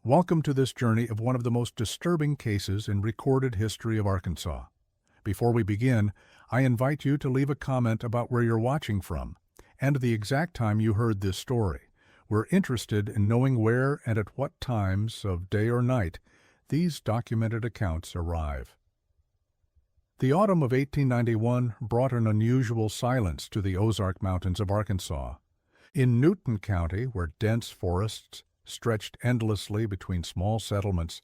Welcome to this journey of one of the most disturbing cases in recorded history of Arkansas. Before we begin, I invite you to leave a comment about where you're watching from and the exact time you heard this story. We're interested in knowing where and at what times of day or night these documented accounts arrive. The autumn of 1891 brought an unusual silence to the Ozark Mountains of Arkansas. In Newton County, where dense forests stretched endlessly between small settlements,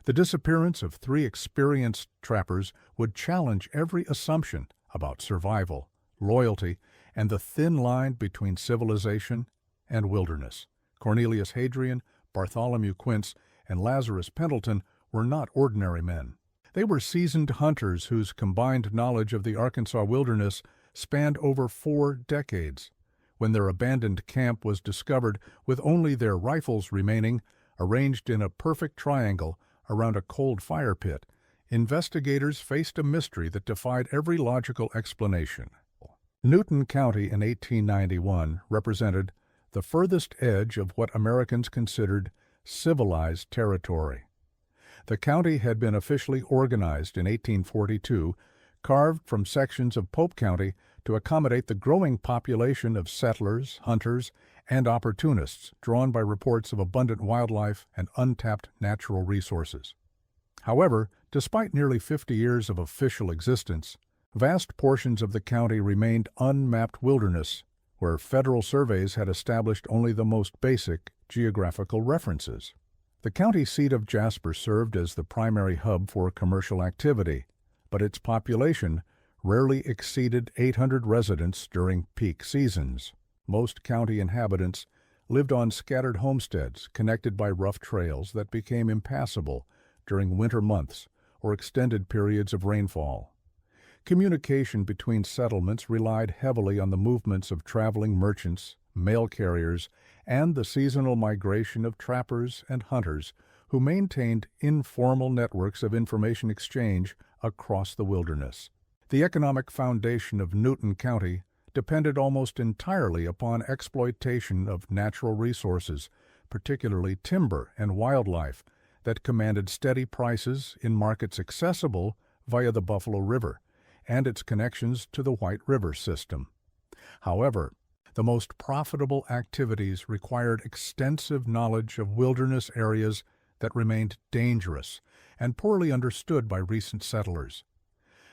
the disappearance of three experienced trappers would challenge every assumption about survival, loyalty, and the thin line between civilization and wilderness. Cornelius Hadrien, Bartholomew Quintz, and Lazarus Pendleton were not ordinary men. They were seasoned hunters whose combined knowledge of the Arkansas wilderness spanned over 4 decades. When their abandoned camp was discovered with only their rifles remaining, arranged in a perfect triangle around a cold fire pit, investigators faced a mystery that defied every logical explanation. Newton County in 1891 represented the furthest edge of what Americans considered civilized territory. The county had been officially organized in 1842, carved from sections of Pope County to accommodate the growing population of settlers, hunters, and opportunists drawn by reports of abundant wildlife and untapped natural resources. However, despite nearly 50 years of official existence, vast portions of the county remained unmapped wilderness, where federal surveys had established only the most basic geographical references. The county seat of Jasper served as the primary hub for commercial activity, but its population rarely exceeded 800 residents during peak seasons. Most county inhabitants lived on scattered homesteads connected by rough trails that became impassable during winter months or extended periods of rainfall. Communication between settlements relied heavily on the movements of traveling merchants, mail carriers, and the seasonal migration of trappers and hunters who maintained informal networks of information exchange across the wilderness. The economic foundation of Newton County depended almost entirely upon exploitation of natural resources, particularly timber and wildlife, that commanded steady prices in markets accessible via the Buffalo River and its connections to the White River system. However, the most profitable activities required extensive knowledge of wilderness areas that remained dangerous and poorly understood by recent settlers.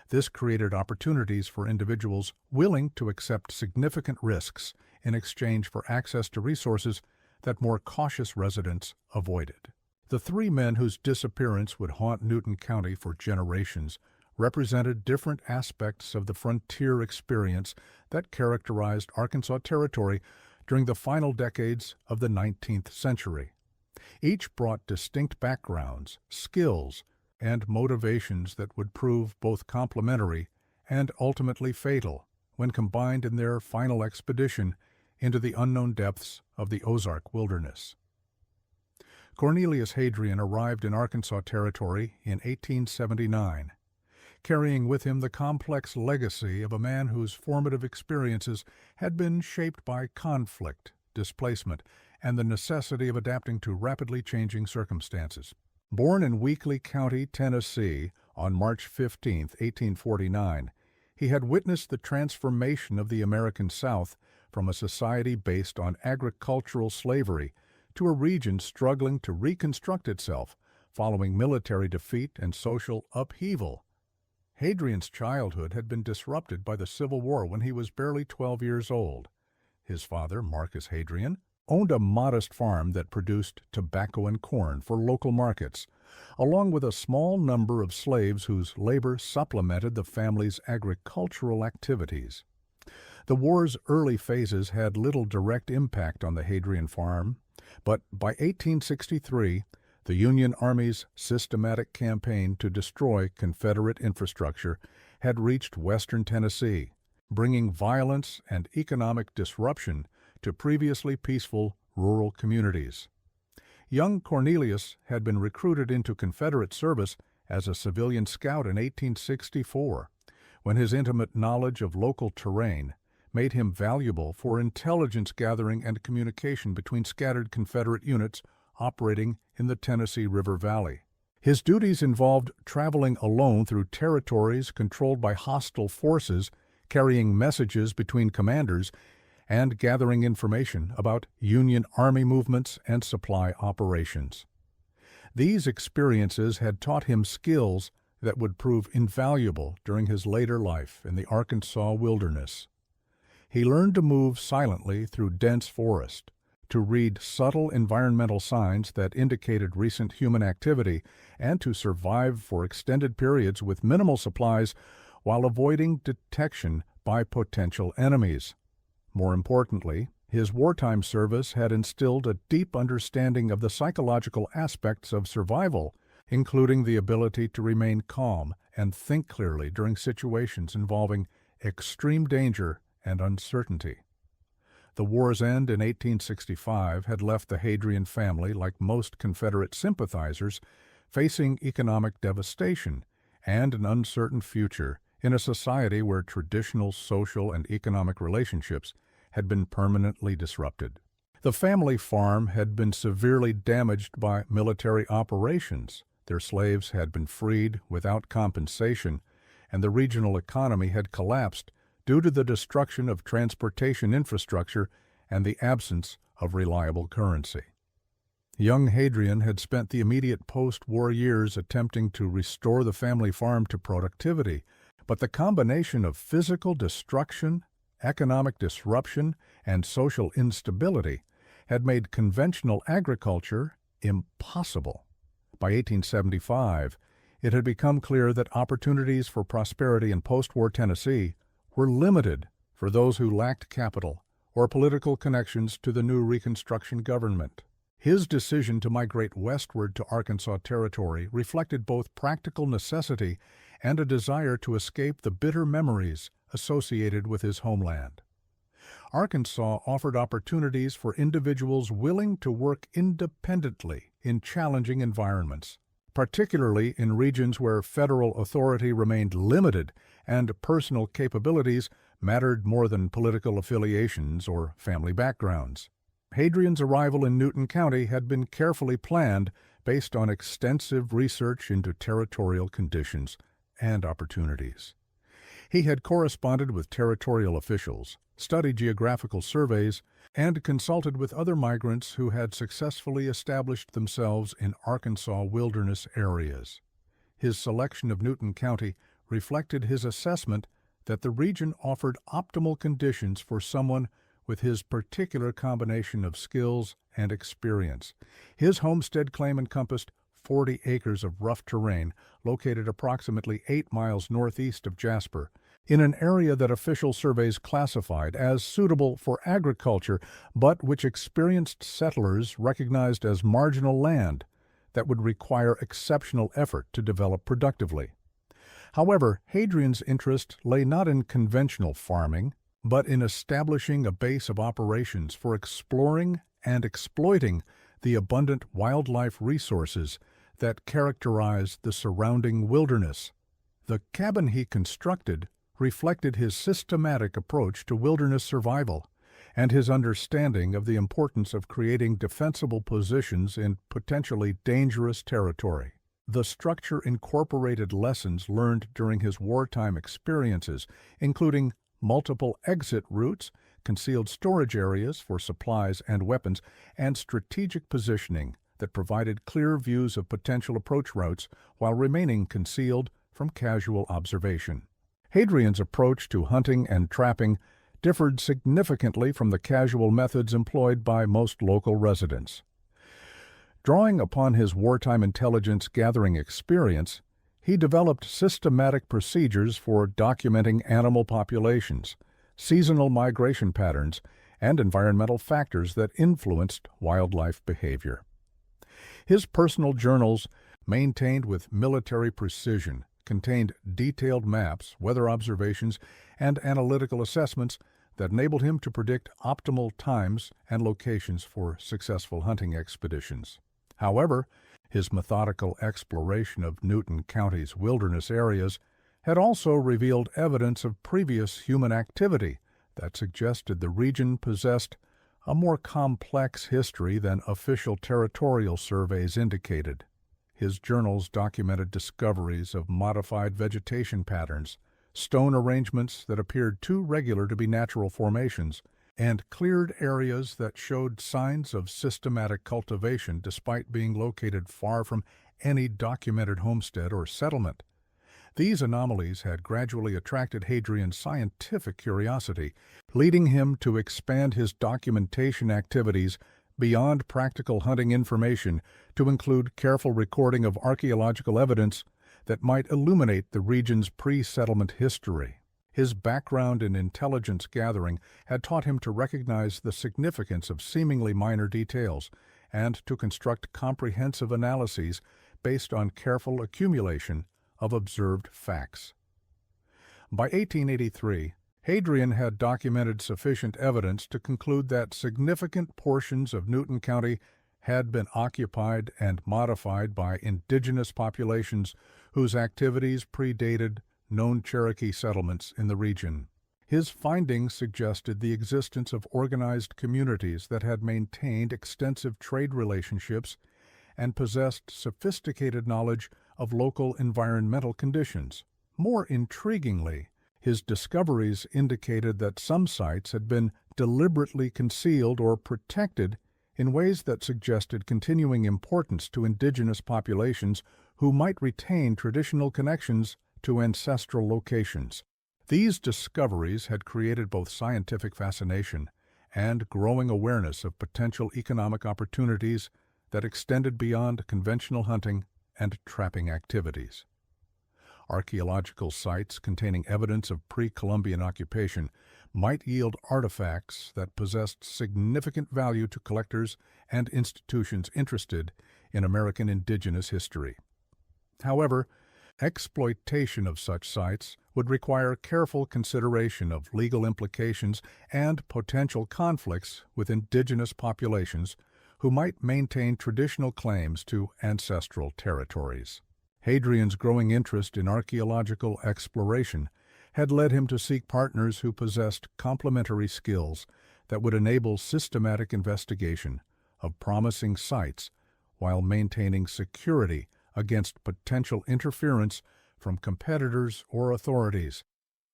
This created opportunities for individuals willing to accept significant risks in exchange for access to resources that more cautious residents avoided. The 3 men whose disappearance would haunt Newton County for generations represented different aspects of the frontier experience that characterized Arkansas Territory during the final decades of the 19th century. Each brought distinct backgrounds, skills, and motivations that would prove both complementary and ultimately fatal when combined in their final expedition into the unknown depths of the Ozark wilderness. Cornelius Hadrien arrived in Arkansas Territory in 1879, carrying with him the complex legacy of a man whose formative experiences had been shaped by conflict, displacement, and the necessity of adapting to rapidly changing circumstances. Born in Weakley County, Tennessee, on March 15, 1849, he had witnessed the transformation of the American South from a society based on agricultural slavery to a region struggling to reconstruct itself following military defeat and social upheaval. Hadrien's childhood had been disrupted by the Civil War when he was barely 12 years old. His father, Marcus Hadrien, owned a modest farm that produced tobacco and corn for local markets, along with a small number of slaves whose labor supplemented the family's agricultural activities. The war's early phases had little direct impact on the Hadrien farm, but by 1863, the Union Army's systematic campaign to destroy Confederate infrastructure had reached western Tennessee, bringing violence and economic disruption to previously peaceful rural communities. Young Cornelius had been recruited into Confederate service as a civilian scout in 1864, when his intimate knowledge of local terrain made him valuable for intelligence gathering and communication between scattered Confederate units operating in the Tennessee River Valley. His duties involved traveling alone through territories controlled by hostile forces, carrying messages between commanders, and gathering information about Union Army movements and supply operations. These experiences had taught him skills that would prove invaluable during his later life in the Arkansas wilderness. He learned to move silently through dense forest, to read subtle environmental signs that indicated recent human activity, and to survive for extended periods with minimal supplies while avoiding detection by potential enemies. More importantly, his wartime service had instilled a deep understanding of the psychological aspects of survival, including the ability to remain calm and think clearly during situations involving extreme danger and uncertainty. The war's end in 1865 had left the Hadrien family, like most Confederate sympathizers, facing economic devastation and an uncertain future in a society where traditional social and economic relationships had been permanently disrupted. The family farm had been severely damaged by military operations. Their slaves had been freed without compensation, and the regional economy had collapsed due to the destruction of transportation infrastructure and the absence of reliable currency. Young Hadrien had spent the immediate post-war years attempting to restore the family farm to productivity, but the combination of physical destruction, economic disruption, and social instability had made conventional agriculture impossible. By 1875, it had become clear that opportunities for prosperity in post-war Tennessee were limited for those who lacked capital or political connections to the new Reconstruction government. His decision to migrate westward to Arkansas Territory reflected both practical necessity and a desire to escape the bitter memories associated with his homeland. Arkansas offered opportunities for individuals willing to work independently in challenging environments, particularly in regions where federal authority remained limited and personal capabilities mattered more than political affiliations or family backgrounds. Hadrien's arrival in Newton County had been carefully planned based on extensive research into territorial conditions and opportunities. He had corresponded with territorial officials, studied geographical surveys, and consulted with other migrants who had successfully established themselves in Arkansas wilderness areas. His selection of Newton County reflected his assessment that the region offered optimal conditions for someone with his particular combination of skills and experience. His homestead claim encompassed 40 acres of rough terrain located approximately 8 miles northeast of Jasper, in an area that official surveys classified as suitable for agriculture, but which experienced settlers recognized as marginal land that would require exceptional effort to develop productively. However, Hadrien's interest lay not in conventional farming, but in establishing a base of operations for exploring and exploiting the abundant wildlife resources that characterized the surrounding wilderness. The cabin he constructed reflected his systematic approach to wilderness survival and his understanding of the importance of creating defensible positions in potentially dangerous territory. The structure incorporated lessons learned during his wartime experiences, including multiple exit routes, concealed storage areas for supplies and weapons, and strategic positioning that provided clear views of potential approach routes while remaining concealed from casual observation. Hadrien's approach to hunting and trapping differed significantly from the casual methods employed by most local residents. Drawing upon his wartime intelligence gathering experience, he developed systematic procedures for documenting animal populations, seasonal migration patterns, and environmental factors that influenced wildlife behavior. His personal journals, maintained with military precision, contained detailed maps, weather observations, and analytical assessments that enabled him to predict optimal times and locations for successful hunting expeditions. However, his methodical exploration of Newton County's wilderness areas had also revealed evidence of previous human activity that suggested the region possessed a more complex history than official territorial surveys indicated. His journals documented discoveries of modified vegetation patterns, stone arrangements that appeared too regular to be natural formations, and cleared areas that showed signs of systematic cultivation despite being located far from any documented homestead or settlement. These anomalies had gradually attracted Hadrian's scientific curiosity, leading him to expand his documentation activities beyond practical hunting information to include careful recording of archaeological evidence that might illuminate the region's pre-settlement history. His background in intelligence gathering had taught him to recognize the significance of seemingly minor details and to construct comprehensive analyses based on careful accumulation of observed facts. By 1883, Hadrien had documented sufficient evidence to conclude that significant portions of Newton County had been occupied and modified by indigenous populations whose activities predated known Cherokee settlements in the region. His findings suggested the existence of organized communities that had maintained extensive trade relationships and possessed sophisticated knowledge of local environmental conditions. More intriguingly, his discoveries indicated that some sites had been deliberately concealed or protected in ways that suggested continuing importance to indigenous populations who might retain traditional connections to ancestral locations. These discoveries had created both scientific fascination and growing awareness of potential economic opportunities that extended beyond conventional hunting and trapping activities. Archaeological sites containing evidence of pre-Columbian occupation might yield artifacts that possessed significant value to collectors and institutions interested in American indigenous history. However, exploitation of such sites would require careful consideration of legal implications and potential conflicts with indigenous populations who might maintain traditional claims to ancestral territories. Hadrian's growing interest in archaeological exploration had led him to seek partners who possessed complementary skills that would enable systematic investigation of promising sites while maintaining security against potential interference from competitors or authorities.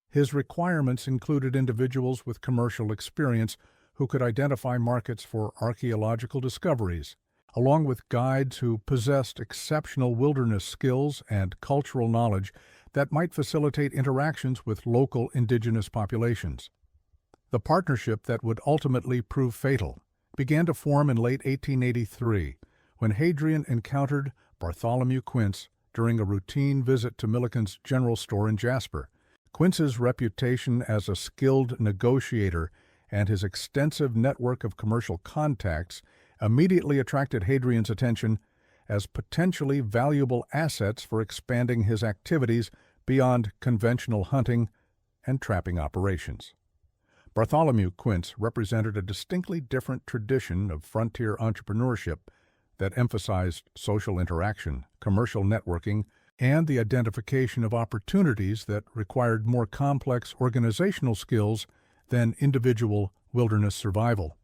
His requirements included individuals with commercial experience who could identify markets for archaeological discoveries, along with guides who possessed exceptional wilderness skills and cultural knowledge that might facilitate interactions with local indigenous populations. The partnership that would ultimately prove fatal began to form in late 1883 when Hadrien encountered Bartholomew Quintz during a routine visit to Milliken's General Store in Jasper. Quintz's reputation as a skilled negotiator and his extensive network of commercial contacts immediately attracted Hadrian's attention as potentially valuable assets for expanding his activities beyond conventional hunting and trapping operations. Bartholomew Quintz represented a distinctly different tradition of frontier entrepreneurship that emphasized social interaction, commercial networking, and the identification of opportunities that required more complex organizational skills than individual wilderness survival.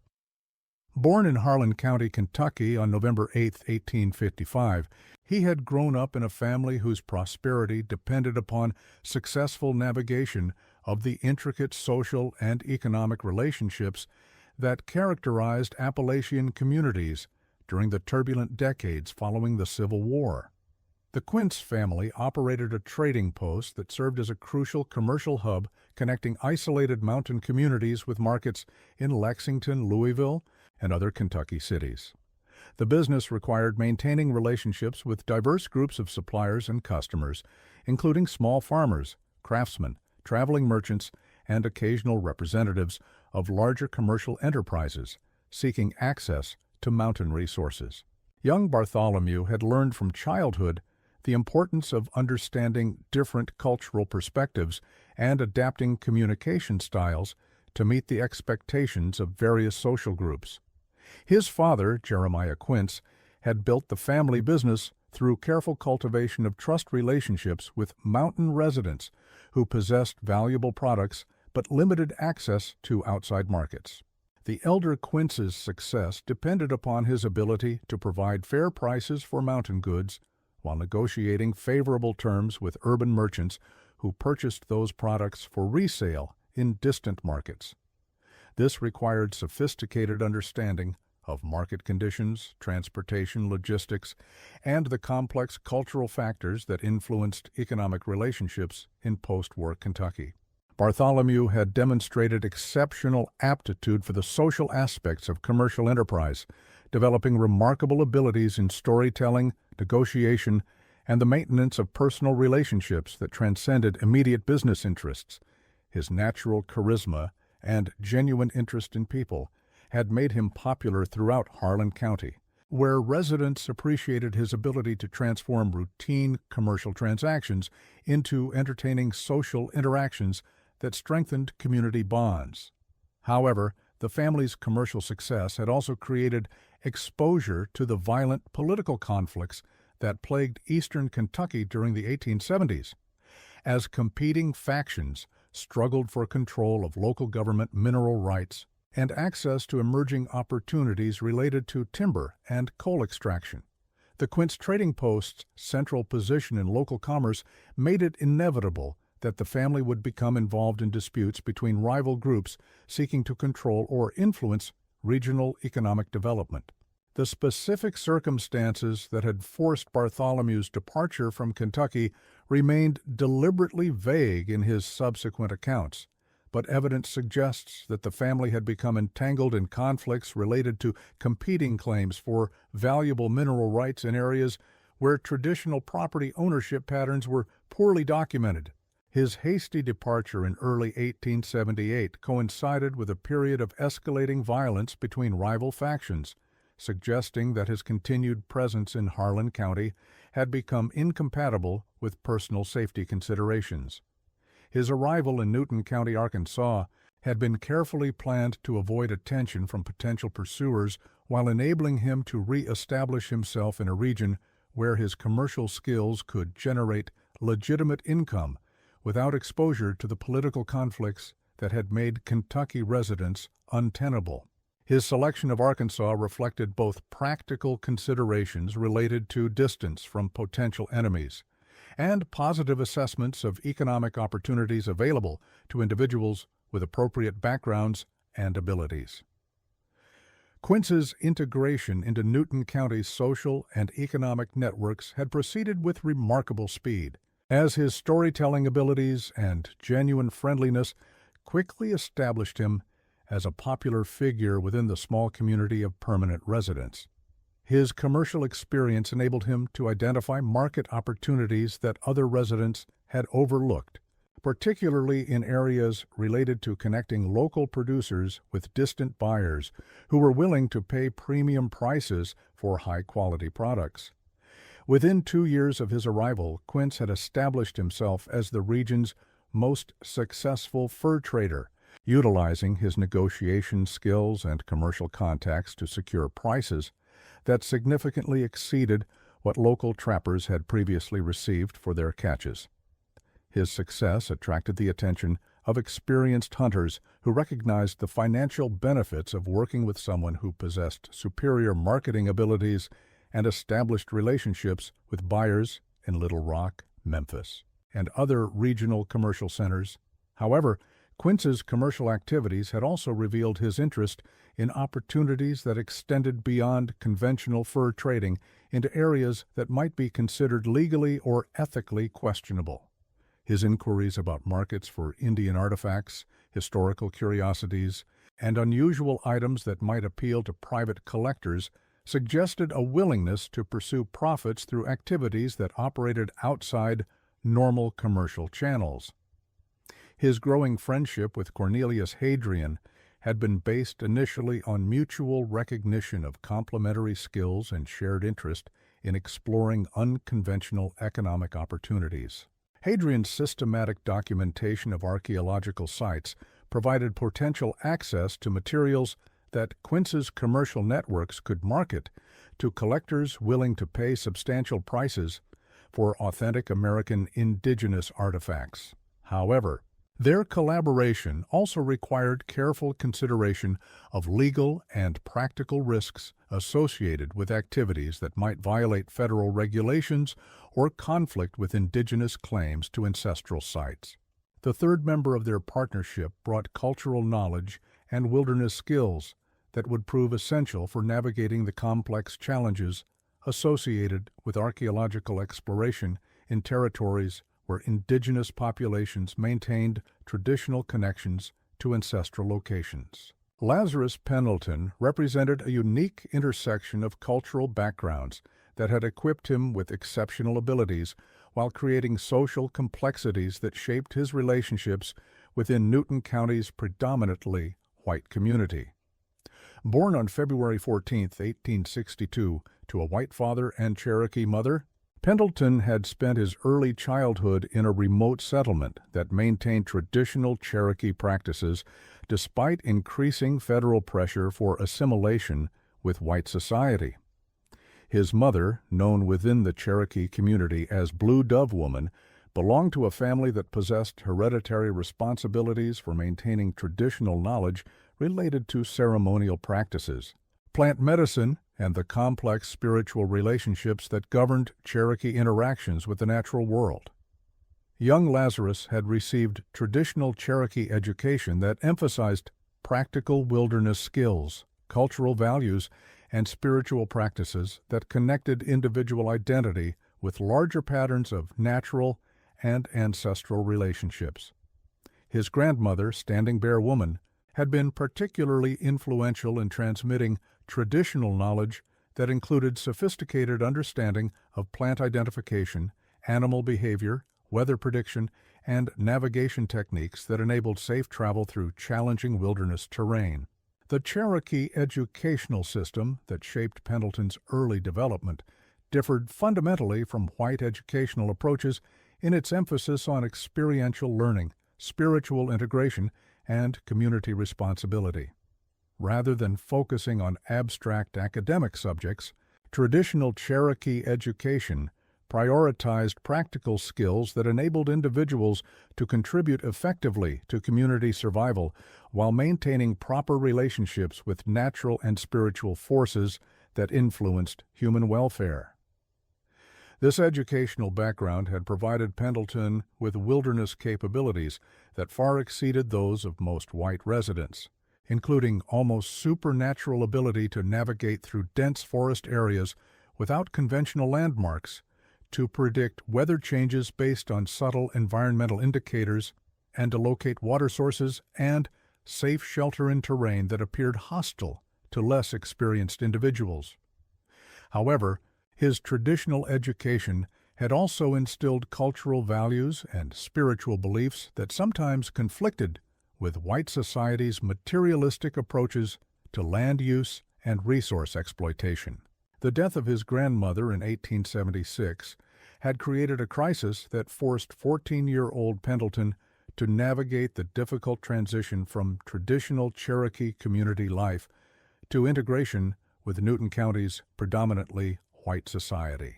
Born in Harlan County, Kentucky on November 8, 1855, he had grown up in a family whose prosperity depended upon successful navigation of the intricate social and economic relationships that characterized Appalachian communities during the turbulent decades following the Civil War. The Quintz family operated a trading post that served as a crucial commercial hub connecting isolated mountain communities with markets in Lexington, Louisville, and other Kentucky cities. The business required maintaining relationships with diverse groups of suppliers and customers, including small farmers, craftsmen, traveling merchants, and occasional representatives of larger commercial enterprises seeking access to mountain resources. Young Bartholomew had learned from childhood the importance of understanding different cultural perspectives and adapting communication styles to meet the expectations of various social groups. His father, Jeremiah Quintz, had built the family business through careful cultivation of trust relationships with mountain residents who possessed valuable products but limited access to outside markets. The elder Quintz's success depended upon his ability to provide fair prices for mountain goods while negotiating favorable terms with urban merchants who purchased those products for resale in distant markets. This required sophisticated understanding of market conditions, transportation, logistics, and the complex cultural factors that influenced economic relationships in post-war Kentucky. Bartholomew had demonstrated exceptional aptitude for the social aspects of commercial enterprise, developing remarkable abilities in storytelling, negotiation, and the maintenance of personal relationships that transcended immediate business interests. His natural charisma and genuine interest in people had made him popular throughout Harlan County, where residents appreciated his ability to transform routine commercial transactions into entertaining social interactions that strengthened community bonds. However, the family's commercial success had also created exposure to the violent political conflicts that plagued eastern Kentucky during the 1870s. As competing factions struggled for control of local government mineral rights and access to emerging opportunities related to timber and coal extraction, the Quintz Trading Post's central position in local commerce made it inevitable that the family would become involved in disputes between rival groups seeking to control or influence regional economic development. The specific circumstances that had forced Bartholomew's departure from Kentucky remained deliberately vague in his subsequent accounts, but evidence suggests that the family had become entangled in conflicts related to competing claims for valuable mineral rights in areas where traditional property ownership patterns were poorly documented. His hasty departure in early 1878 coincided with a period of escalating violence between rival factions, suggesting that his continued presence in Harlan County had become incompatible with personal safety considerations. His arrival in Newton County, Arkansas, had been carefully planned to avoid attention from potential pursuers while enabling him to re-establish himself in a region where his commercial skills could generate legitimate income without exposure to the political conflicts that had made Kentucky residence untenable. His selection of Arkansas reflected both practical considerations related to distance from potential enemies and positive assessments of economic opportunities available to individuals with appropriate backgrounds and abilities. Quintz's integration into Newton County's social and economic networks had proceeded with remarkable speed, as his storytelling abilities and genuine friendliness quickly established him as a popular figure within the small community of permanent residents. His commercial experience enabled him to identify market opportunities that other residents had overlooked, particularly in areas related to connecting local producers with distant buyers who were willing to pay premium prices for high-quality products. Within 2 years of his arrival, Quintz had established himself as the region's most successful fur trader, utilizing his negotiation skills and commercial contacts to secure prices that significantly exceeded what local trappers had previously received for their catches. His success attracted the attention of experienced hunters who recognized the financial benefits of working with someone who possessed superior marketing abilities and established relationships with buyers in Little Rock, Memphis, and other regional commercial centers. However, Quintz's commercial activities had also revealed his interest in opportunities that extended beyond conventional fur trading into areas that might be considered legally or ethically questionable. His inquiries about markets for Indian artifacts, historical curiosities, and unusual items that might appeal to private collectors suggested a willingness to pursue profits through activities that operated outside normal commercial channels. His growing friendship with Cornelius Hadrien had been based initially on mutual recognition of complementary skills and shared interest in exploring unconventional economic opportunities. Hadrien's systematic documentation of archaeological sites provided potential access to materials that Quintz's commercial networks could market to collectors willing to pay substantial prices for authentic American indigenous artifacts. However, Their collaboration also required careful consideration of legal and practical risks associated with activities that might violate federal regulations or conflict with indigenous claims to ancestral sites. The third member of their partnership brought cultural knowledge and wilderness skills that would prove essential for navigating the complex challenges associated with archaeological exploration in territories where indigenous populations maintained traditional connections to ancestral locations. Lazarus Pendleton represented a unique intersection of cultural backgrounds that had equipped him with exceptional abilities while creating social complexities that shaped his relationships within Newton County's predominantly white community. Born on February 14, 1862, to a white father and Cherokee mother, Pendleton had spent his early childhood in a remote settlement that maintained traditional Cherokee practices despite increasing federal pressure for assimilation with white society. His mother, known within the Cherokee community as Blue Dove Woman, belonged to a family that possessed hereditary responsibilities for maintaining traditional knowledge related to ceremonial practices, plant medicine, and the complex spiritual relationships that governed Cherokee interactions with the natural world. Young Lazarus had received traditional Cherokee education that emphasized practical wilderness skills, cultural values, and spiritual practices that connected individual identity with larger patterns of natural and ancestral relationships. His grandmother, Standing Bear Woman, had been particularly influential in transmitting traditional knowledge that included sophisticated understanding of plant identification, animal behavior, weather prediction, and navigation techniques that enabled safe travel through challenging wilderness terrain. The Cherokee educational system that shaped Pendleton's early development differed fundamentally from white educational approaches in its emphasis on experiential learning, spiritual integration, and community responsibility. Rather than focusing on abstract academic subjects, traditional Cherokee education prioritized practical skills that enabled individuals to contribute effectively to community survival while maintaining proper relationships with natural and spiritual forces that influenced human welfare. This educational background had provided Pendleton with wilderness capabilities that far exceeded those of most white residents, including almost supernatural ability to navigate through dense forest areas without conventional landmarks, to predict weather changes based on subtle environmental indicators, and to locate water sources and safe shelter in terrain that appeared hostile to less experienced individuals. However, his traditional education had also instilled cultural values and spiritual beliefs that sometimes conflicted with white society's materialistic approaches to land use and resource exploitation. The death of his grandmother in 1876 had created a crisis that forced 14-year-old Pendleton to navigate the difficult transition from traditional Cherokee community life to integration with Newton County's predominantly white society.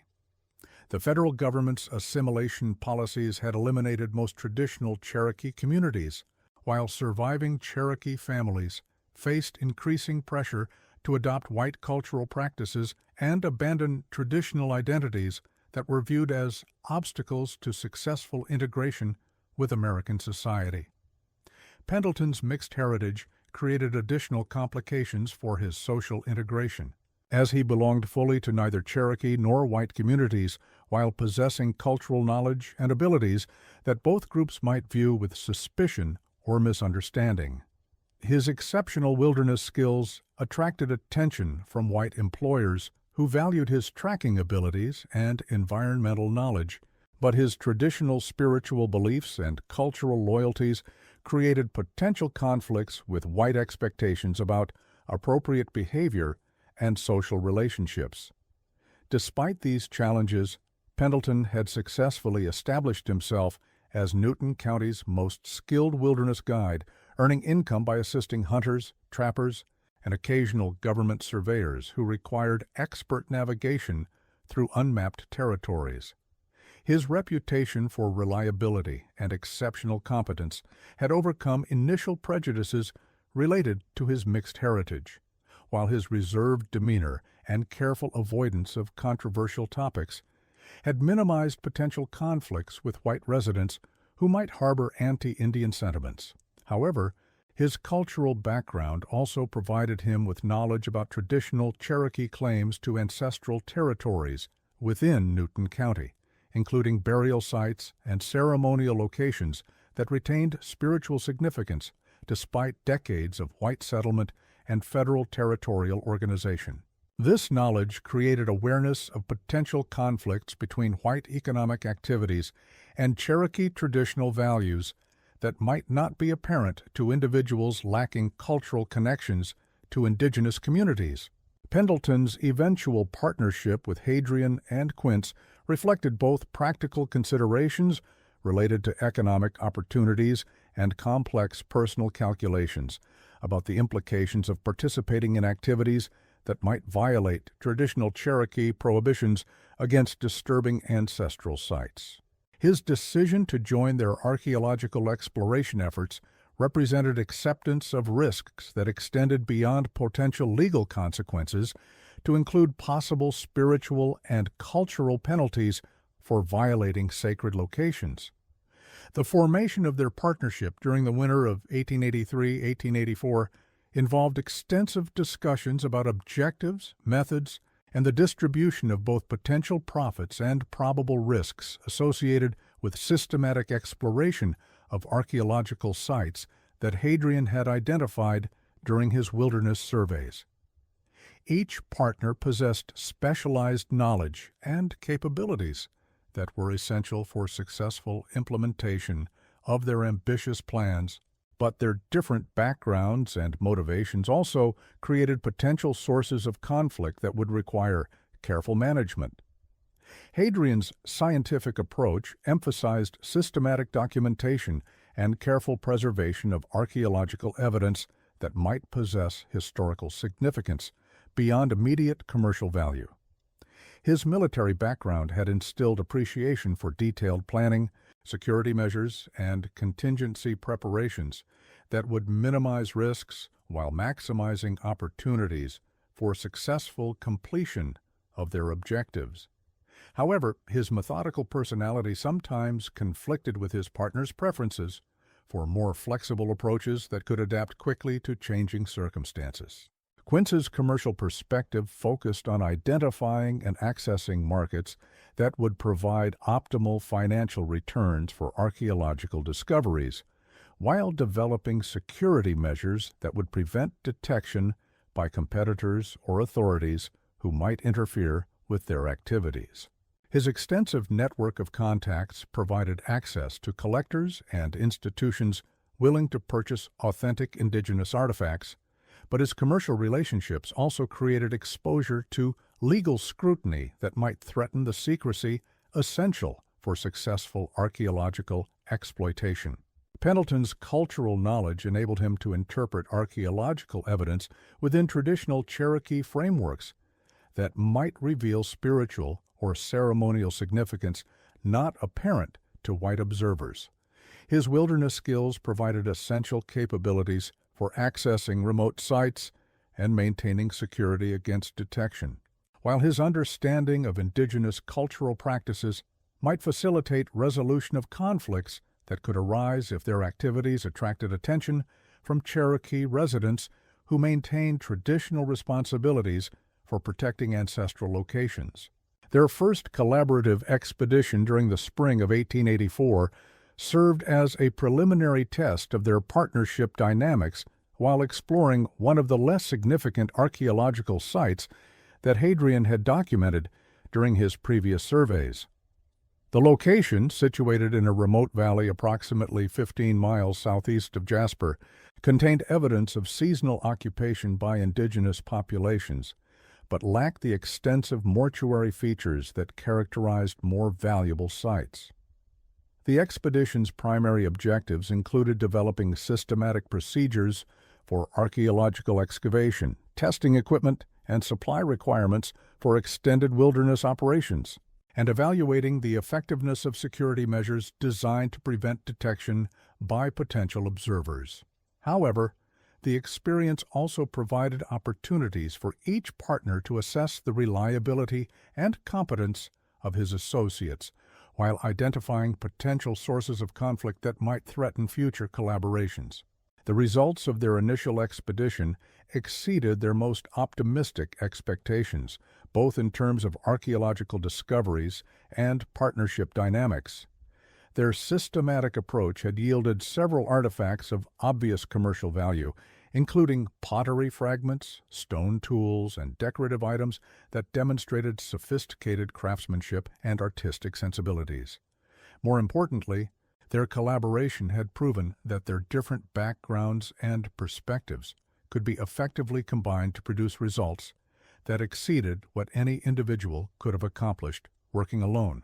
The federal government's assimilation policies had eliminated most traditional Cherokee communities, while surviving Cherokee families faced increasing pressure to adopt white cultural practices and abandon traditional identities that were viewed as obstacles to successful integration with American society. Pendleton's mixed heritage created additional complications for his social integration, as he belonged fully to neither Cherokee nor white communities while possessing cultural knowledge and abilities that both groups might view with suspicion or misunderstanding. His exceptional wilderness skills attracted attention from white employers who valued his tracking abilities and environmental knowledge, but his traditional spiritual beliefs and cultural loyalties created potential conflicts with white expectations about appropriate behavior and social relationships. Despite these challenges, Pendleton had successfully established himself as Newton County's most skilled wilderness guide, earning income by assisting hunters, trappers, and occasional government surveyors who required expert navigation through unmapped territories. His reputation for reliability and exceptional competence had overcome initial prejudices related to his mixed heritage, while his reserved demeanor and careful avoidance of controversial topics had minimized potential conflicts with white residents who might harbor anti-Indian sentiments. However, his cultural background also provided him with knowledge about traditional Cherokee claims to ancestral territories within Newton County, including burial sites and ceremonial locations that retained spiritual significance despite decades of white settlement and federal territorial organization. This knowledge created awareness of potential conflicts between white economic activities and Cherokee traditional values that might not be apparent to individuals lacking cultural connections to indigenous communities. Pendleton's eventual partnership with Hadrien and Quintz reflected both practical considerations related to economic opportunities and complex personal calculations about the implications of participating in activities that might violate traditional Cherokee prohibitions against disturbing ancestral sites. His decision to join their archaeological exploration efforts represented acceptance of risks that extended beyond potential legal consequences to include possible spiritual and cultural penalties for violating sacred locations. The formation of their partnership during the winter of 1883-1884 involved extensive discussions about objectives, methods, and the distribution of both potential profits and probable risks associated with systematic exploration of archaeological sites that Hadrien had identified during his wilderness surveys. Each partner possessed specialized knowledge and capabilities that were essential for successful implementation of their ambitious plans, but their different backgrounds and motivations also created potential sources of conflict that would require careful management. Hadrien's scientific approach emphasized systematic documentation and careful preservation of archaeological evidence that might possess historical significance beyond immediate commercial value. His military background had instilled appreciation for detailed planning, security measures, and contingency preparations that would minimize risks while maximizing opportunities for successful completion of their objectives. However, his methodical personality sometimes conflicted with his partner's preferences for more flexible approaches that could adapt quickly to changing circumstances. Quintz's commercial perspective focused on identifying and accessing markets that would provide optimal financial returns for archaeological discoveries, while developing security measures that would prevent detection by competitors or authorities who might interfere with their activities. His extensive network of contacts provided access to collectors and institutions willing to purchase authentic indigenous artifacts, but his commercial relationships also created exposure to legal scrutiny that might threaten the secrecy essential for successful archaeological exploitation. Pendleton's cultural knowledge enabled him to interpret archaeological evidence within traditional Cherokee frameworks that might reveal spiritual or ceremonial significance not apparent to white observers. His wilderness skills provided essential capabilities for accessing remote sites and maintaining security against detection, while his understanding of indigenous cultural practices might facilitate resolution of conflicts that could arise if their activities attracted attention from Cherokee residents who maintained traditional responsibilities for protecting ancestral locations. Their first collaborative expedition during the spring of 1884 served as a preliminary test of their partnership dynamics while exploring one of the less significant archaeological sites that Hadrien had documented during his previous surveys. The location, situated in a remote valley approximately 15 miles southeast of Jasper, contained evidence of seasonal occupation by indigenous populations, but lacked the extensive mortuary features that characterized more valuable sites. The expedition's primary objectives included developing systematic procedures for archaeological excavation, testing equipment, and supply requirements for extended wilderness operations, and evaluating the effectiveness of security measures designed to prevent detection by potential observers. However, the experience also provided opportunities for each partner to assess the reliability and competence of his associates, while identifying potential sources of conflict that might threaten future collaborations. The results of their initial expedition exceeded their most optimistic expectations, both in terms of archaeological discoveries and partnership dynamics. Their systematic approach had yielded several artifacts of obvious commercial value, including pottery fragments, stone tools, and decorative items that demonstrated sophisticated craftsmanship and artistic sensibilities. More importantly, their collaboration had proven that their different backgrounds and perspectives could be effectively combined to produce results that exceeded what any individual could have accomplished working alone.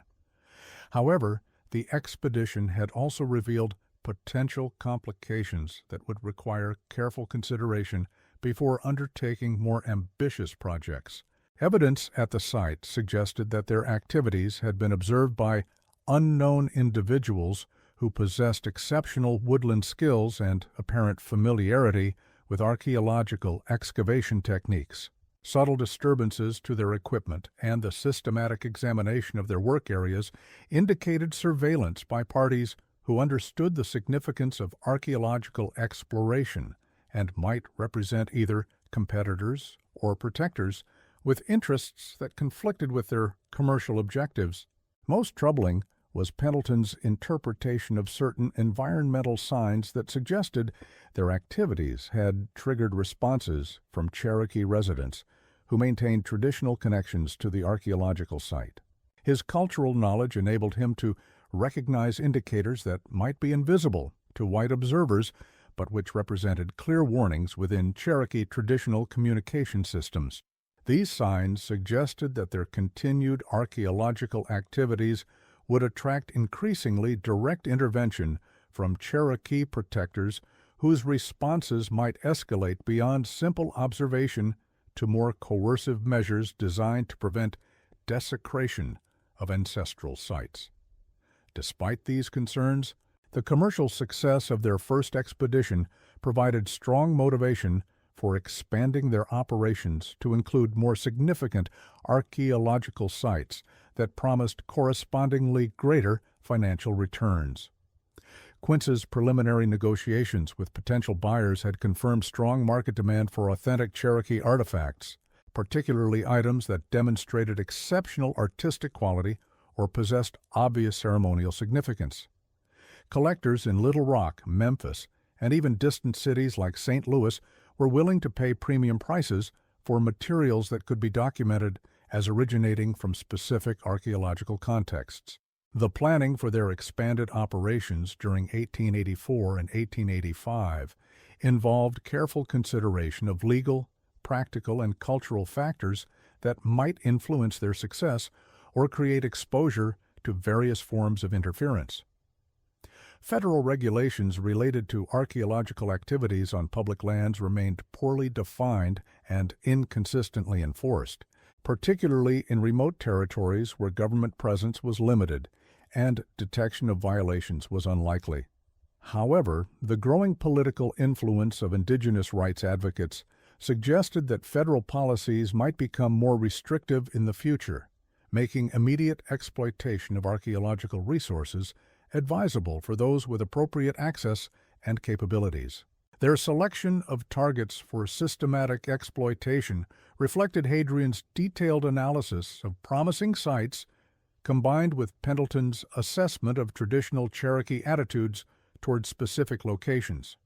However, the expedition had also revealed potential complications that would require careful consideration before undertaking more ambitious projects. Evidence at the site suggested that their activities had been observed by unknown individuals who possessed exceptional woodland skills and apparent familiarity with archaeological excavation techniques. Subtle disturbances to their equipment and the systematic examination of their work areas indicated surveillance by parties who understood the significance of archaeological exploration and might represent either competitors or protectors with interests that conflicted with their commercial objectives. Most troubling was Pendleton's interpretation of certain environmental signs that suggested their activities had triggered responses from Cherokee residents who maintained traditional connections to the archaeological site. His cultural knowledge enabled him to recognize indicators that might be invisible to white observers, but which represented clear warnings within Cherokee traditional communication systems. These signs suggested that their continued archaeological activities would attract increasingly direct intervention from Cherokee protectors whose responses might escalate beyond simple observation to more coercive measures designed to prevent desecration of ancestral sites. Despite these concerns, the commercial success of their first expedition provided strong motivation for expanding their operations to include more significant archaeological sites that promised correspondingly greater financial returns. Quintz's preliminary negotiations with potential buyers had confirmed strong market demand for authentic Cherokee artifacts, particularly items that demonstrated exceptional artistic quality or possessed obvious ceremonial significance. Collectors in Little Rock, Memphis, and even distant cities like St. Louis were willing to pay premium prices for materials that could be documented as originating from specific archaeological contexts. The planning for their expanded operations during 1884 and 1885 involved careful consideration of legal, practical, and cultural factors that might influence their success or create exposure to various forms of interference. Federal regulations related to archaeological activities on public lands remained poorly defined and inconsistently enforced, particularly in remote territories where government presence was limited and detection of violations was unlikely. However, the growing political influence of indigenous rights advocates suggested that federal policies might become more restrictive in the future, making immediate exploitation of archaeological resources advisable for those with appropriate access and capabilities. Their selection of targets for systematic exploitation reflected Hadrien's detailed analysis of promising sites combined with Pendleton's assessment of traditional Cherokee attitudes toward specific locations.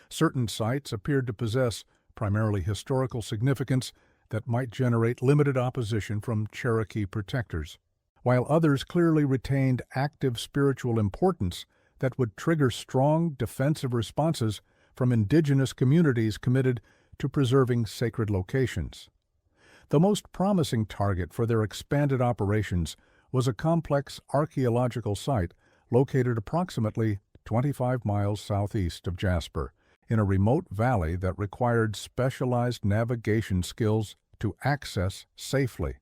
Certain sites appeared to possess primarily historical significance that might generate limited opposition from Cherokee protectors, while others clearly retained active spiritual importance that would trigger strong defensive responses from indigenous communities committed to preserving sacred locations. The most promising target for their expanded operations was a complex archaeological site located approximately 25 miles southeast of Jasper, in a remote valley that required specialized navigation skills to access safely.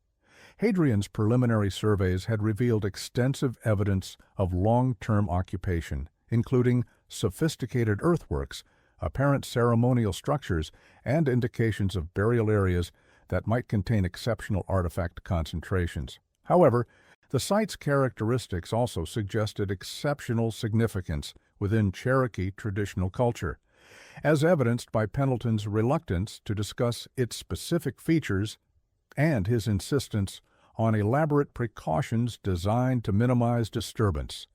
Hadrian's preliminary surveys had revealed extensive evidence of long-term occupation, including sophisticated earthworks, apparent ceremonial structures, and indications of burial areas that might contain exceptional artifact concentrations. However, the site's characteristics also suggested exceptional significance within Cherokee traditional culture, as evidenced by Pendleton's reluctance to discuss its specific features and his insistence on elaborate precautions designed to minimize disturbance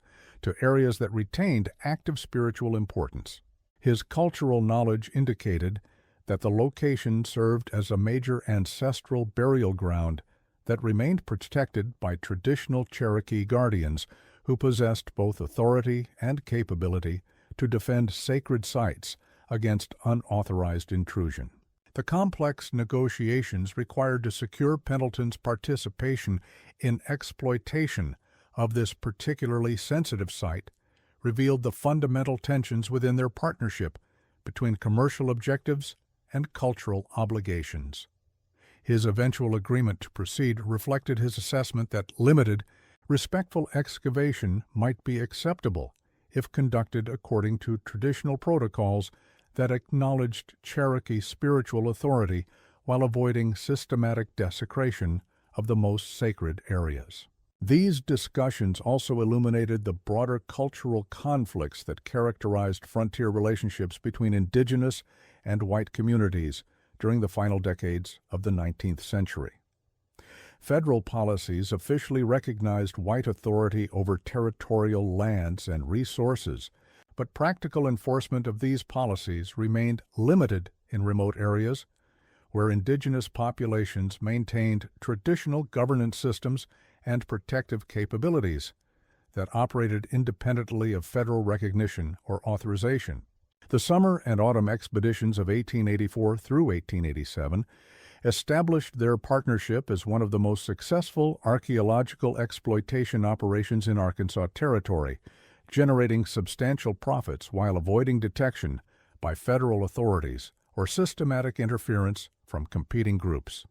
to areas that retained active spiritual importance. His cultural knowledge indicated that the location served as a major ancestral burial ground that remained protected by traditional Cherokee guardians who possessed both authority and capability to defend sacred sites against unauthorized intrusion. The complex negotiations required to secure Pendleton's participation in exploitation of this particularly sensitive site revealed the fundamental tensions within their partnership between commercial objectives and cultural obligations. His eventual agreement to proceed reflected his assessment that limited, respectful excavation might be acceptable if conducted according to traditional protocols that acknowledged Cherokee spiritual authority while avoiding systematic desecration of the most sacred areas. These discussions also illuminated the broader cultural conflicts that characterized frontier relationships between indigenous and white communities during the final decades of the 19th century. Federal policies officially recognized white authority over territorial lands and resources, but practical enforcement of these policies remained limited in remote areas where indigenous populations maintained traditional governance systems and protective capabilities that operated independently of federal recognition or authorization. The summer and autumn expeditions of 1884 through 1887 established their partnership as one of the most successful archaeological exploitation operations in Arkansas Territory, generating substantial profits while avoiding detection by federal authorities or systematic interference from competing groups.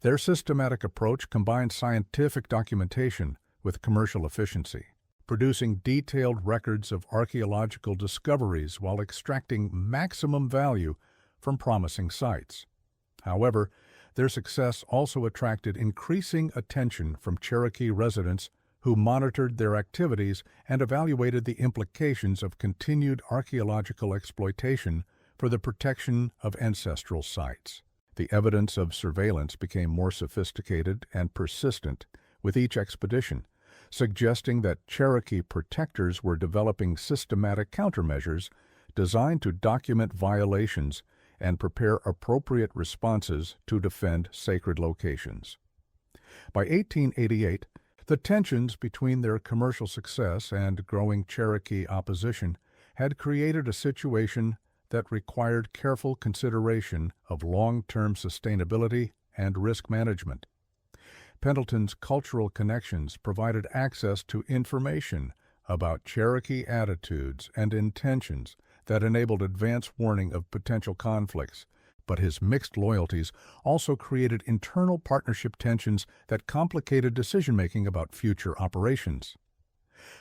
Their systematic approach combined scientific documentation with commercial efficiency, producing detailed records of archaeological discoveries while extracting maximum value from promising sites. However, their success also attracted increasing attention from Cherokee residents who monitored their activities and evaluated the implications of continued archaeological exploitation for the protection of ancestral sites. The evidence of surveillance became more sophisticated and persistent with each expedition, suggesting that Cherokee protectors were developing systematic countermeasures designed to document violations and prepare appropriate responses to defend sacred locations. By 1888, the tensions between their commercial success and growing Cherokee opposition had created a situation that required careful consideration of long-term sustainability and risk management. Pendleton's cultural connections provided access to information about Cherokee attitudes and intentions that enabled advance warning of potential conflicts, but his mixed loyalties also created internal partnership tensions that complicated decision-making about future operations.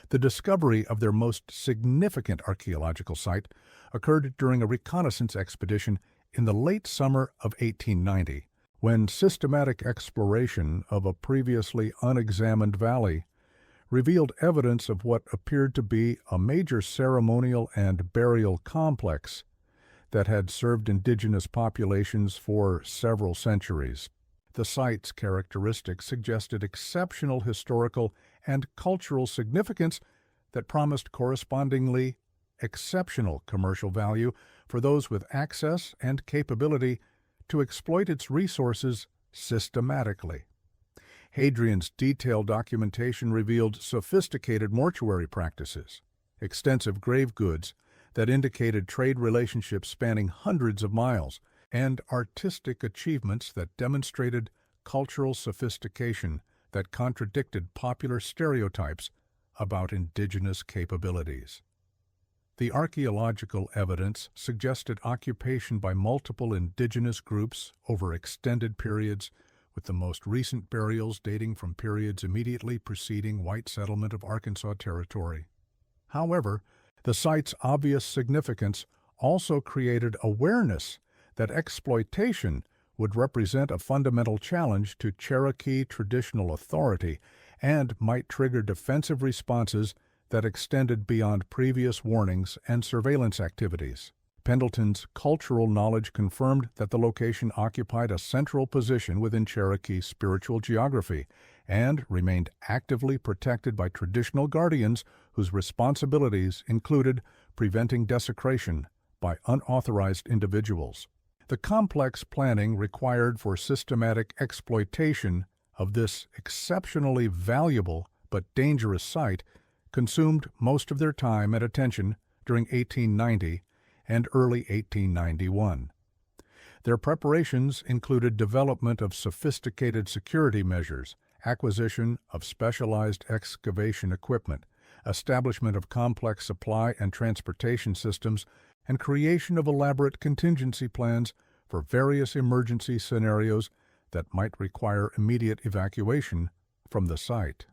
The discovery of their most significant archaeological site occurred during a reconnaissance expedition in the late summer of 1890, when systematic exploration of a previously unexamined valley revealed evidence of what appeared to be a major ceremonial and burial complex that had served indigenous populations for several centuries. The site's characteristics suggested exceptional historical and cultural significance that promised correspondingly exceptional commercial value for those with access and capability to exploit its resources systematically. Hadrian's detailed documentation revealed sophisticated mortuary practices, extensive grave goods that indicated trade relationships spanning hundreds of miles, and artistic achievements that demonstrated cultural sophistication that contradicted popular stereotypes about indigenous capabilities. The archaeological evidence suggested occupation by multiple indigenous groups over extended periods, with the most recent burials dating from periods immediately preceding white settlement of Arkansas Territory. However, the site's obvious significance also created awareness that exploitation would represent a fundamental challenge to Cherokee traditional authority and might trigger defensive responses that extended beyond previous warnings and surveillance activities. Pendleton's cultural knowledge confirmed that the location occupied a central position within Cherokee spiritual geography and remained actively protected by traditional guardians whose responsibilities included preventing desecration by unauthorized individuals. The complex planning required for systematic exploitation of this exceptionally valuable but dangerous site consumed most of their time and attention during 1890 and early 1891. Their preparations included development of sophisticated security measures, acquisition of specialized excavation equipment, establishment of complex supply and transportation systems, and creation of elaborate contingency plans for various emergency scenarios that might require immediate evacuation from the site.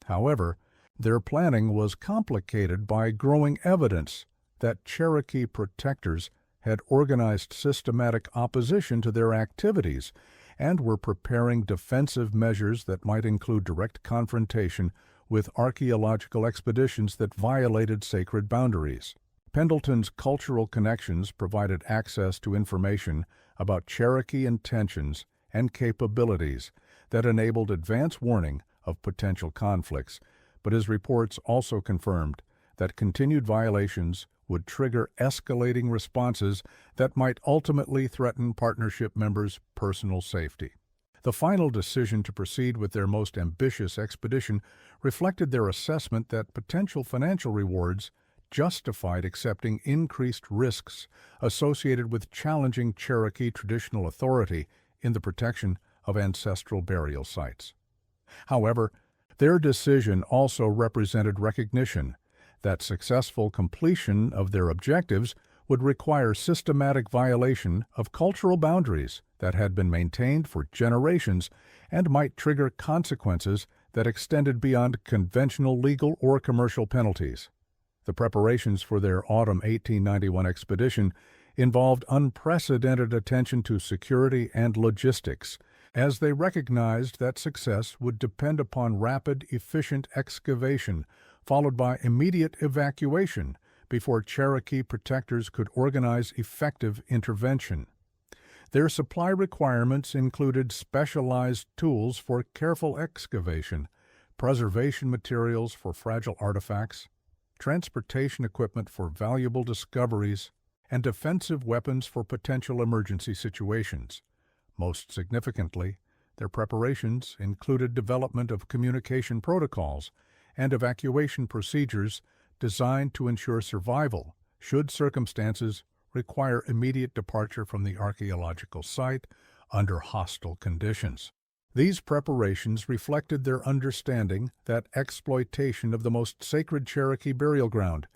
However, their planning was complicated by growing evidence that Cherokee protectors had organized systematic opposition to their activities and were preparing defensive measures that might include direct confrontation with archaeological expeditions that violated sacred boundaries. Pendleton's cultural connections provided access to information about Cherokee intentions and capabilities that enabled advance warning of potential conflicts, but his reports also confirmed that continued violations would trigger escalating responses that might ultimately threaten partnership members' personal safety. The final decision to proceed with their most ambitious expedition reflected their assessment that potential financial rewards justified accepting increased risks associated with challenging Cherokee traditional authority in the protection of ancestral burial sites. However, their decision also represented recognition that successful completion of their objectives would require systematic violation of cultural boundaries that had been maintained for generations and might trigger consequences that extended beyond conventional legal or commercial penalties. The preparations for their autumn 1891 expedition involved unprecedented attention to security and logistics, as they recognized that success would depend upon rapid, efficient excavation, followed by immediate evacuation before Cherokee protectors could organize effective intervention. Their supply requirements included specialized tools for careful excavation, preservation materials for fragile artifacts, transportation equipment for valuable discoveries, and defensive weapons for potential emergency situations. Most significantly, their preparations included development of communication protocols and evacuation procedures designed to ensure survival should circumstances require immediate departure from the archaeological site under hostile conditions. These preparations reflected their understanding that exploitation of the most sacred Cherokee burial ground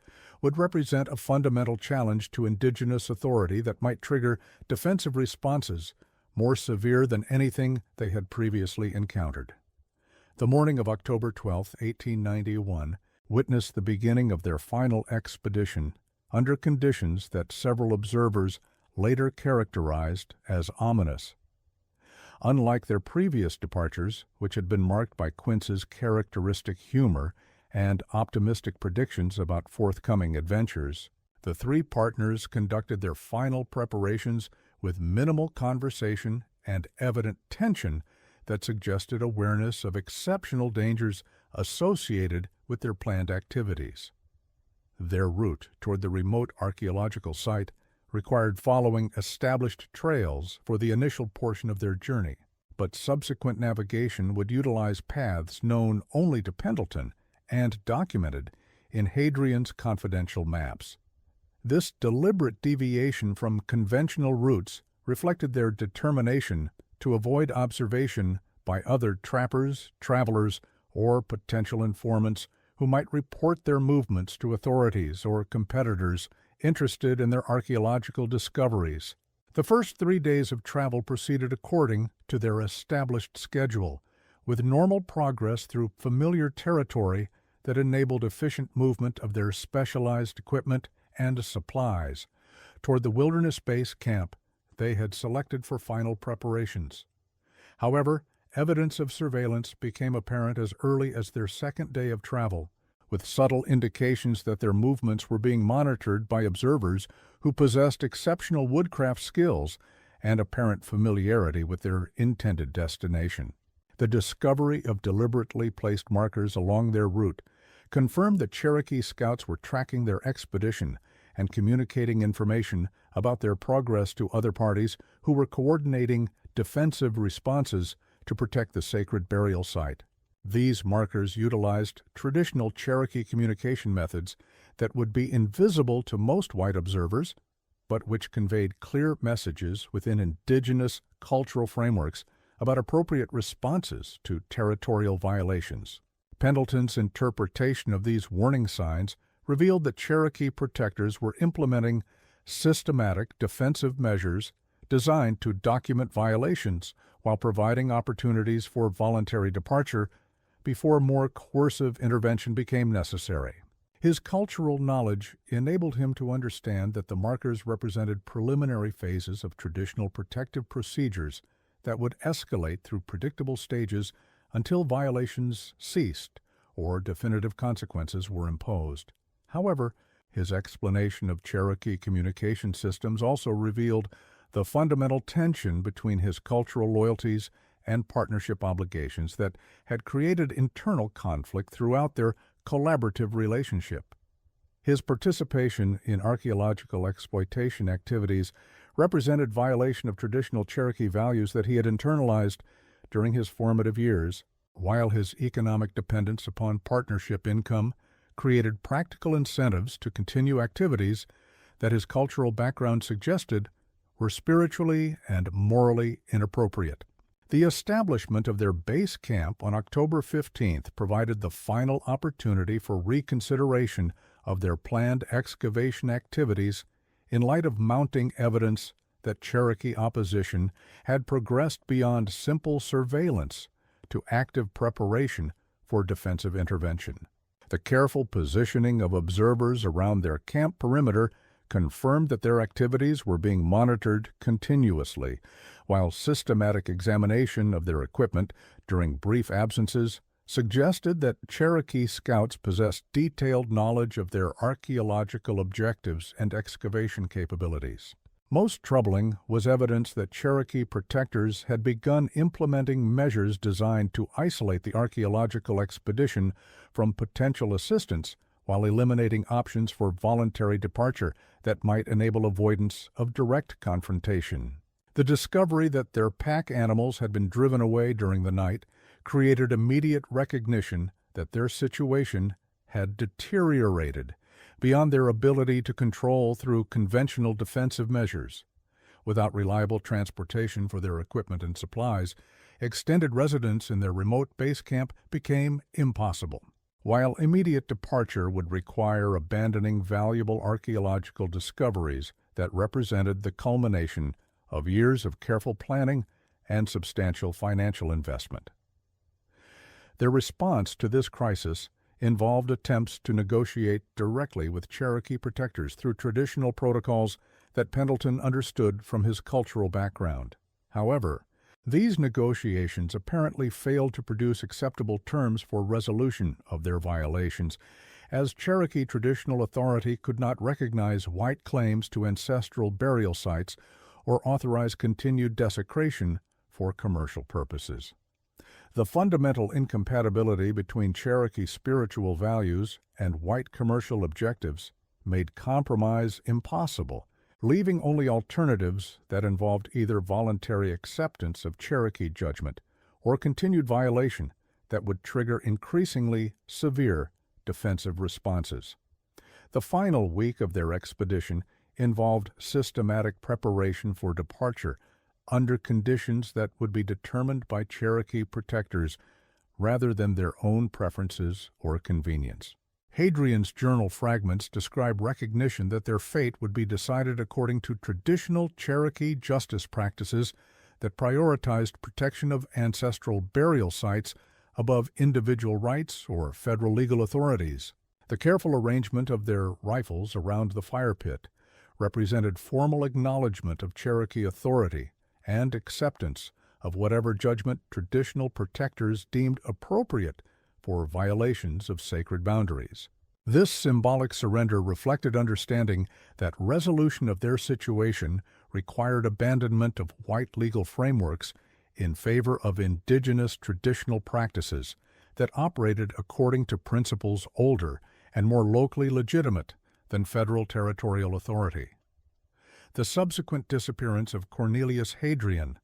would represent a fundamental challenge to indigenous authority that might trigger defensive responses more severe than anything they had previously encountered. The morning of October 12, 1891, witnessed the beginning of their final expedition under conditions that several observers later characterized as ominous. Unlike their previous departures, which had been marked by Quintz's characteristic humor and optimistic predictions about forthcoming adventures, the three partners conducted their final preparations with minimal conversation and evident tension that suggested awareness of exceptional dangers associated with their planned activities. Their route toward the remote archaeological site required following established trails for the initial portion of their journey, but subsequent navigation would utilize paths known only to Pendleton and documented in Hadrien's confidential maps. This deliberate deviation from conventional routes reflected their determination to avoid observation by other trappers, travelers, or potential informants who might report their movements to authorities or competitors interested in their archaeological discoveries. The first 3 days of travel proceeded according to their established schedule, with normal progress through familiar territory that enabled efficient movement of their specialized equipment and supplies toward the wilderness base camp they had selected for final preparations. However, evidence of surveillance became apparent as early as their second day of travel, with subtle indications that their movements were being monitored by observers who possessed exceptional woodcraft skills and apparent familiarity with their intended destination. The discovery of deliberately placed markers along their route confirmed that Cherokee scouts were tracking their expedition and communicating information about their progress to other parties who were coordinating defensive responses to protect the sacred burial site. These markers utilized traditional Cherokee communication methods that would be invisible to most white observers, but which conveyed clear messages within indigenous cultural frameworks about appropriate responses to territorial violations. Pendleton's interpretation of these warning signs revealed that Cherokee protectors were implementing systematic defensive measures designed to document violations while providing opportunities for voluntary departure before more coercive intervention became necessary. His cultural knowledge enabled him to understand that the markers represented preliminary phases of traditional protective procedures that would escalate through predictable stages until violations ceased or definitive consequences were imposed. However, his explanation of Cherokee communication systems also revealed the fundamental tension between his cultural loyalties and partnership obligations that had created internal conflict throughout their collaborative relationship. His participation in archaeological exploitation activities represented violation of traditional Cherokee values that he had internalized during his formative years, while his economic dependence upon partnership income created practical incentives to continue activities that his cultural background suggested were spiritually and morally inappropriate. The establishment of their base camp on October 15th provided the final opportunity for reconsideration of their planned excavation activities in light of mounting evidence that Cherokee opposition had progressed beyond simple surveillance to active preparation for defensive intervention. The careful positioning of observers around their camp perimeter confirmed that their activities were being monitored continuously, while systematic examination of their equipment during brief absences suggested that Cherokee scouts possessed detailed knowledge of their archaeological objectives and excavation capabilities. Most troubling was evidence that Cherokee protectors had begun implementing measures designed to isolate the archaeological expedition from potential assistance while eliminating options for voluntary departure that might enable avoidance of direct confrontation. The discovery that their pack animals had been driven away during the night created immediate recognition that their situation had deteriorated beyond their ability to control through conventional defensive measures. Without reliable transportation for their equipment and supplies, extended residence in their remote base camp became impossible. While immediate departure would require abandoning valuable archaeological discoveries that represented the culmination of years of careful planning and substantial financial investment. Their response to this crisis involved attempts to negotiate directly with Cherokee protectors through traditional protocols that Pendleton understood from his cultural background. However, these negotiations apparently failed to produce acceptable terms for resolution of their violations, as Cherokee traditional authority could not recognize white claims to ancestral burial sites or authorize continued desecration for commercial purposes. The fundamental incompatibility between Cherokee spiritual values and white commercial objectives made compromise impossible, leaving only alternatives that involved either voluntary acceptance of Cherokee judgment or continued violation that would trigger increasingly severe defensive responses. The final week of their expedition involved systematic preparation for departure under conditions that would be determined by Cherokee protectors rather than their own preferences or convenience. Hadrian's journal fragments describe recognition that their fate would be decided according to traditional Cherokee justice practices that prioritized protection of ancestral burial sites above individual rights or federal legal authorities. The careful arrangement of their rifles around the fire pit represented formal acknowledgement of Cherokee authority and acceptance of whatever judgment traditional protectors deemed appropriate for violations of sacred boundaries. This symbolic surrender reflected understanding that resolution of their situation required abandonment of white legal frameworks in favor of indigenous traditional practices that operated according to principles older and more locally legitimate than federal territorial authority. The subsequent disappearance of Cornelius Hadrien,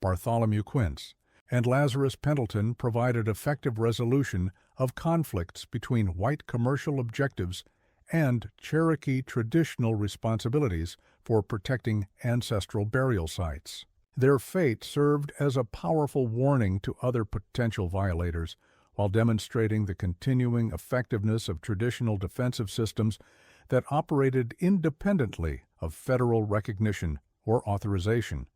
Bartholomew Quintz, and Lazarus Pendleton provided effective resolution of conflicts between white commercial objectives and Cherokee traditional responsibilities for protecting ancestral burial sites. Their fate served as a powerful warning to other potential violators, while demonstrating the continuing effectiveness of traditional defensive systems that operated independently of federal recognition or authorization.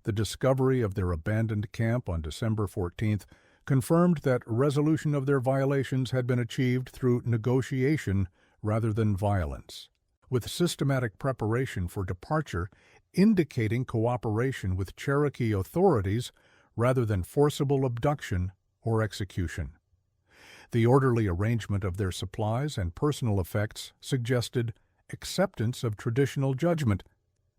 The discovery of their abandoned camp on December 14th confirmed that resolution of their violations had been achieved through negotiation rather than violence, with systematic preparation for departure indicating cooperation with Cherokee authorities rather than forcible abduction or execution. The orderly arrangement of their supplies and personal effects suggested acceptance of traditional judgment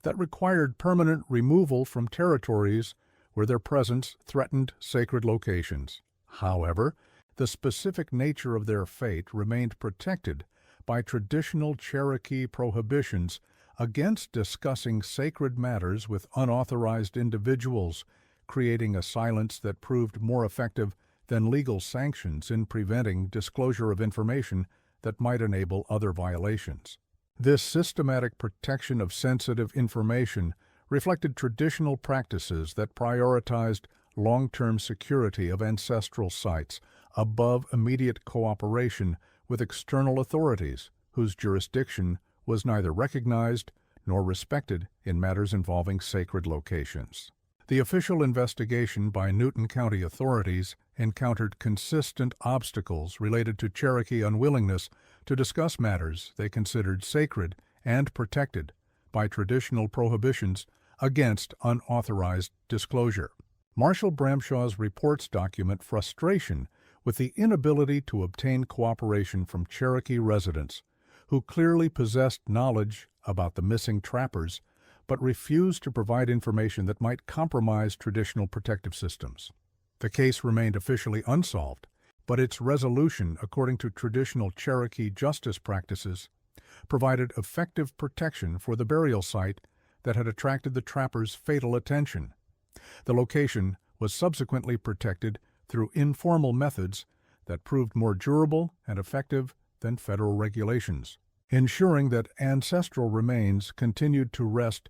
that required permanent removal from territories where their presence threatened sacred locations. However, the specific nature of their fate remained protected by traditional Cherokee prohibitions against discussing sacred matters with unauthorized individuals, creating a silence that proved more effective than legal sanctions in preventing disclosure of information that might enable other violations. This systematic protection of sensitive information reflected traditional practices that prioritized long-term security of ancestral sites above immediate cooperation with external authorities whose jurisdiction was neither recognized nor respected in matters involving sacred locations. The official investigation by Newton County authorities encountered consistent obstacles related to Cherokee unwillingness to discuss matters they considered sacred and protected by traditional prohibitions against unauthorized disclosure. Marshall Bramshaw's reports document frustration with the inability to obtain cooperation from Cherokee residents who clearly possessed knowledge about the missing trappers but refused to provide information that might compromise traditional protective systems. The case remained officially unsolved, but its resolution, according to traditional Cherokee justice practices, provided effective protection for the burial site that had attracted the trappers' fatal attention. The location was subsequently protected through informal methods that proved more durable and effective than federal regulations, ensuring that ancestral remains continued to rest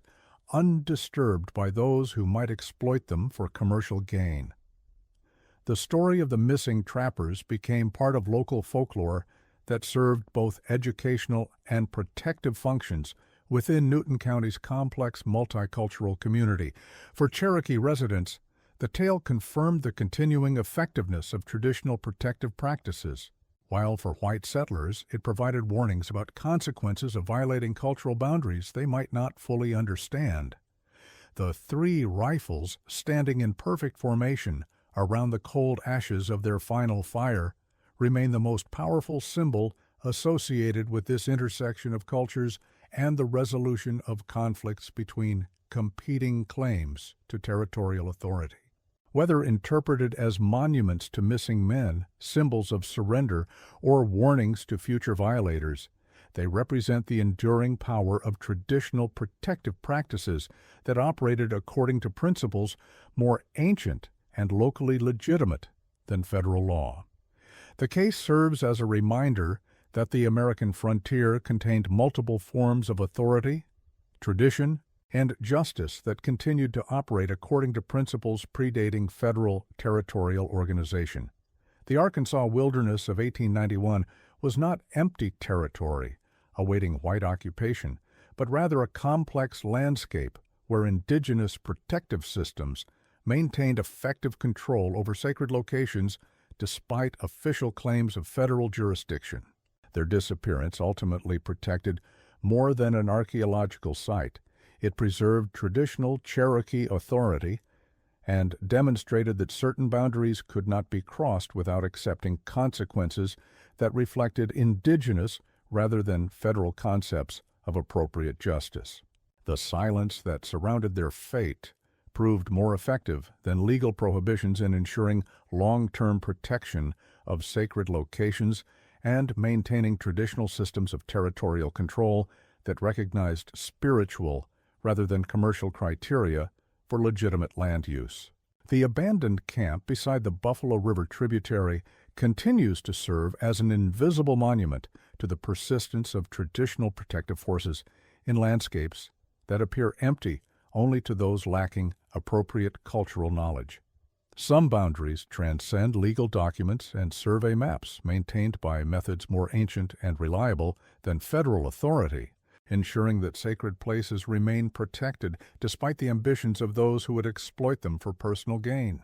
undisturbed by those who might exploit them for commercial gain. The story of the missing trappers became part of local folklore that served both educational and protective functions within Newton County's complex multicultural community. For Cherokee residents, the tale confirmed the continuing effectiveness of traditional protective practices, while for white settlers it provided warnings about consequences of violating cultural boundaries they might not fully understand. The 3 rifles standing in perfect formation around the cold ashes of their final fire remain the most powerful symbol associated with this intersection of cultures and the resolution of conflicts between competing claims to territorial authority. Whether interpreted as monuments to missing men, symbols of surrender, or warnings to future violators, they represent the enduring power of traditional protective practices that operated according to principles more ancient and locally legitimate than federal law. The case serves as a reminder that the American frontier contained multiple forms of authority, tradition, and justice that continued to operate according to principles predating federal territorial organization. The Arkansas wilderness of 1891 was not empty territory awaiting white occupation, but rather a complex landscape where indigenous protective systems maintained effective control over sacred locations despite official claims of federal jurisdiction. Their disappearance ultimately protected more than an archaeological site. It preserved traditional Cherokee authority and demonstrated that certain boundaries could not be crossed without accepting consequences that reflected indigenous rather than federal concepts of appropriate justice. The silence that surrounded their fate proved more effective than legal prohibitions in ensuring long-term protection of sacred locations and maintaining traditional systems of territorial control that recognized spiritual rather than commercial criteria for legitimate land use. The abandoned camp beside the Buffalo River tributary continues to serve as an invisible monument to the persistence of traditional protective forces in landscapes that appear empty only to those lacking appropriate cultural knowledge. Some boundaries transcend legal documents and survey maps maintained by methods more ancient and reliable than federal authority, ensuring that sacred places remain protected despite the ambitions of those who would exploit them for personal gain.